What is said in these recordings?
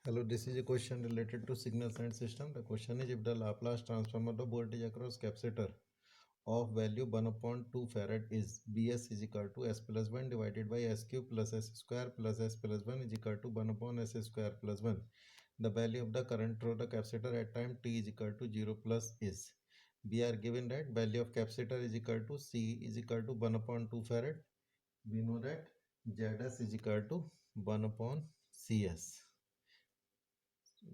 Hello, this is a question related to signals and system. The question is if the Laplace transform of the voltage across capacitor of value 1 upon 2 farad is Bs is equal to S plus 1 divided by S cube plus S square plus S plus 1 is equal to 1 upon S square plus 1. The value of the current through the capacitor at time t is equal to 0 plus is. We are given that value of capacitor is equal to C is equal to 1 upon 2 farad. We know that Zs is equal to 1 upon Cs.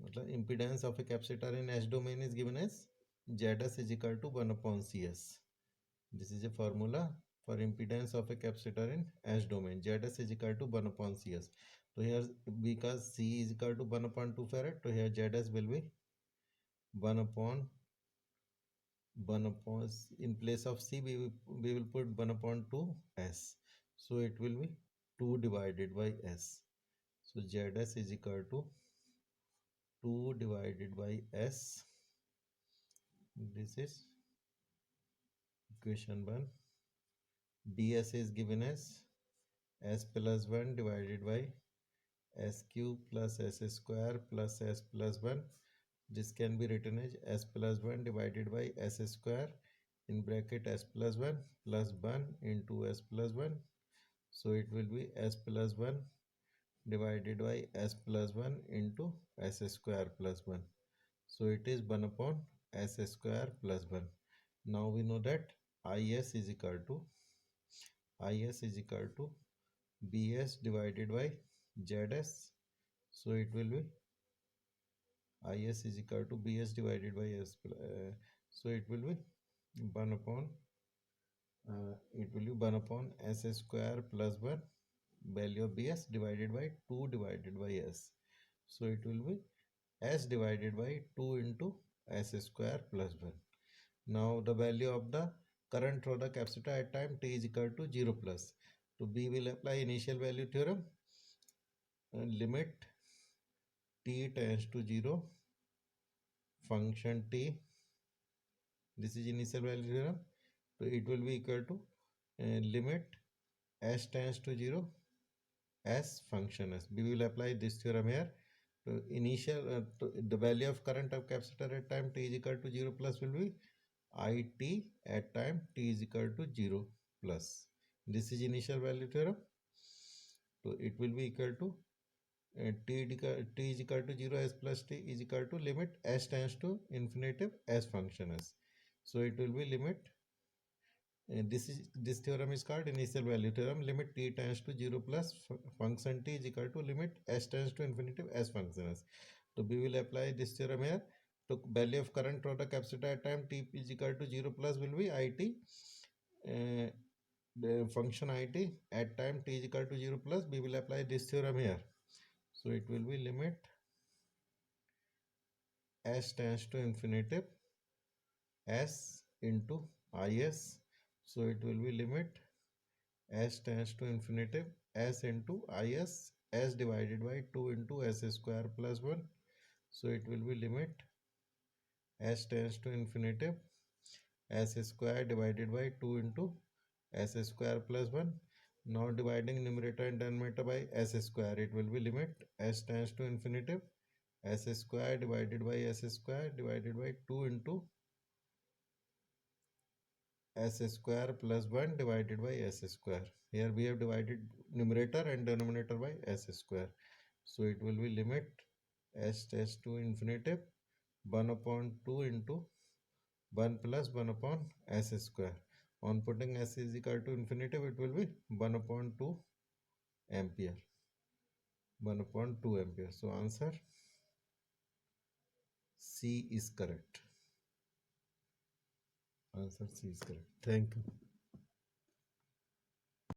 मतलब impedance of a capacitor in S domain is given as Zs is equal to 1 upon Cs. This is a formula for impedance of a capacitor in S domain. Zs is equal to 1 upon Cs. So here, because C is equal to 1 upon 2 farad, so here Zs will be 1 upon in place of C we will put 1 upon 2 S. So it will be 2 divided by S. So Zs is equal to 2 divided by S. This is equation 1. ds is given as s plus 1 divided by s cube plus s square plus s plus 1. This can be written as s plus 1 divided by s square in bracket s plus 1 plus 1 into s plus 1. So it will be s plus 1 divided by s plus 1 into s square plus 1. So it is 1 upon s square plus 1. Now we know that is equal to Bs divided by Zs. So it will be Is is equal to Bs divided by S. So it will be 1 upon S square plus 1 value of Bs divided by 2 divided by S. So it will be S divided by 2 into S square plus 1. Now the value of the current through the capacitor at time t is equal to 0 plus. So we will apply initial value theorem. Limit t tends to 0 function t, this is initial value theorem, so it will be equal to limit s tends to 0 s function s. We will apply this theorem here. So the value of current of capacitor at time t is equal to 0 plus will be it at time t is equal to 0 plus. This is initial value theorem. So it will be equal to t is equal to 0 s plus t is equal to limit s tends to infinitive s function s. So it will be limit this theorem is called initial value theorem. Limit t tends to 0 plus function t is equal to limit s tends to infinitive s function s. So we will apply this theorem here. So value of current through the capacitor at time t is equal to 0 plus will be it. The function it at time t is equal to 0 plus, we will apply this theorem here. So it will be limit s tends to infinitive s into is. So it will be limit s tends to infinitive s into is, s divided by 2 into s square plus 1. So it will be limit s tends to infinitive s square divided by 2 into s square plus 1. Now dividing numerator and denominator by s square, it will be limit s tends to infinitive s square divided by s square divided by 2 into s square plus 1 divided by s square. Here we have divided numerator and denominator by s square. So it will be limit s tends to infinitive 1 upon 2 into 1 plus 1 upon s square. On putting s is equal to infinitive, it will be 1 upon 2 ampere. 1 upon 2 ampere. So answer C is correct. Answer C is correct. Thank you.